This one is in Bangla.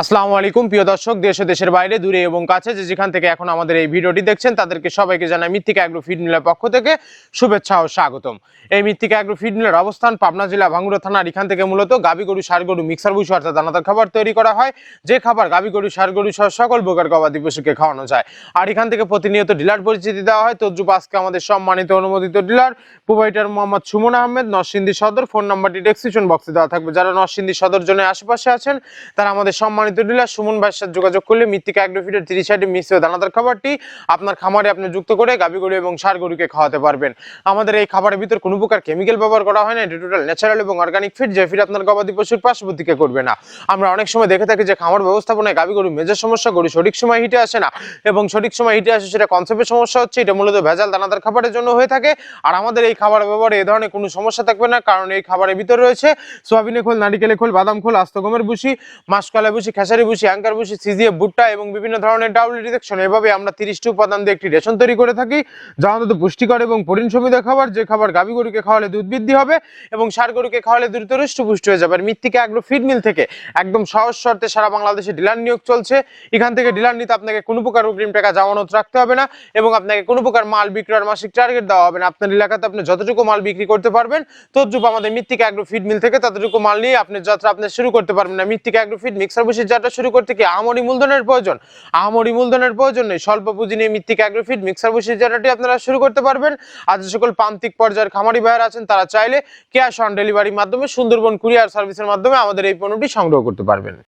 আসসালামু আলাইকুম প্রিয় দর্শক, দেশ ও দেশের বাইরে, দূরে এবং কাছে যে যেখান থেকে এখন আমাদের এই ভিডিওটি দেখছেন তাদেরকে সবাইকে জানাই মৃত্তিকা অ্যাগ্রো ফিড মিলের পক্ষ থেকে শুভেচ্ছা ও স্বাগতম। এই মৃত্তিকা অ্যাগ্রো ফিড মিলের অবস্থান পাবনা জেলা ভাঙ্গুড়া থানার। এখান থেকে মূলত গাভী গরু, ষাঁড় গরু, মিক্সার ভুসি অর্থাৎ দানাদার খাবার তৈরি করা হয়, যে খাবার গাভী গরু, ষাঁড় গরু সহ সকল প্রকার গবাদি পশুকে খাওয়ানো যায়। আর এখান থেকে প্রতিনিয়ত ডিলার পরিচিতি দেওয়া হয়। তদ্রুপ আজকে আমাদের সম্মানিত অনুমোদিত ডিলার প্রোভাইডার মোহাম্মদ সুমন আহমেদ, নরসিংদী সদর। ফোন নাম্বারটি ডেসক্রিপশন বক্সে দেওয়া থাকবে। যারা নরসিংদী সদর জোনের আশেপাশে আছেন তারা আমাদের সম্মানিত ডিলার সুমন ভাইয়ের সাথে যোগাযোগ করলে মৃত্তিকা অ্যাগ্রো ফিডের 30 আইটেম মিশ্র দানাদার খাবারটি আপনার খামারে আপনি যুক্ত করে গাভী গরু এবং ষাঁড় গরুকে খাওয়াতে পারবেন। আমাদের এই খাবারের ভিতর কোনো প্রকার কেমিক্যাল ব্যবহার করা হয় না। এটি টোটাল ন্যাচারাল এবং অর্গানিক ফিড, যে ফিড আপনার গবাদি পশুর পার্শ্ববর্তীকে করবে না। আমরা অনেক সময় দেখে থাকি যে খামার ব্যবস্থাপনায় গাভী গরু মেজর সমস্যা, গরু সঠিক সময় হিটে আসে না, এবং সঠিক সময় হিটে আসে সেটা কনসেপ্টের সমস্যা হচ্ছে। এটা মূলত ভেজাল দানাদার খাবারের জন্য হয়ে থাকে। আর আমাদের এই খাবার ব্যবহারে এ ধরনের কোনো সমস্যা থাকবে না, কারণ এই খাবারের ভিতর রয়েছে সোয়াবিনের খোল, নারিকেলের খোল, বাদাম খোল, আস্ত গমের ভুসি, মাসকলাই ভুসি, খেসারি ভুসি, অ্যাঙ্কার ভুসি, সিজিএফ ভুট্টা এবং বিভিন্ন ধরনের ডাবল ডিটেকশন। এভাবে আমরা 30টি উপাদান দিয়ে একটি রেশন তৈরি করে থাকি, যা অন্তত পুষ্টিকর এবং প্রোটিন সমৃদ্ধ খাবার, যে খাবার গাভী গরুকে খাওয়ালে দুধ বৃদ্ধি হবে এবং ষাঁড় গরুকে খাওয়ালে দ্রুত হৃষ্টপুষ্ট হয়ে যাবে। আর মৃত্তিকা অ্যাগ্রো ফিড মিল থেকে একদম সহজ শর্তে সারা বাংলাদেশে ডিলার নিয়োগ চলছে। এখান থেকে ডিলার নিতে আপনাকে কোনো প্রকার অগ্রিম টাকা জামানত রাখতে হবে না, এবং আপনাকে কোনো প্রকার মাল বিক্রয়ের মাসিক টার্গেট দেওয়া হবে না। আপনার এলাকাতে আপনি যতটুকু মাল বিক্রি করতে পারবেন ততটুকু আমাদের মৃত্তিকা অ্যাগ্রো ফিড মিল থেকে ততটুকু মাল নিয়ে আপনি যাত্রা আপনি শুরু করতে পারবেন না। মৃত্তিকা অ্যাগ্রো ফিড মিক্সার ভুসির যাত্রা শুরু করতে কি আহামরি মূলধনের প্রয়োজন? আহামরি মূলধনের প্রয়োজন নেই। স্বল্প পুঁজি নিয়ে মৃত্তিকা অ্যাগ্রো ফিড মিক্সার ভুসির যাত্রাটি আপনারা শুরু করতে পারবেন। আর যে সকল প্রান্তিক পর্যায়ের খামারি ভাইয়েরা আছেন তারা চাইলে ক্যাশ অন ডেলিভারির মাধ্যমে সুন্দরবন কুরিয়ার সার্ভিসের মাধ্যমে আমাদের এই পণ্যটি সংগ্রহ করতে পারবেন।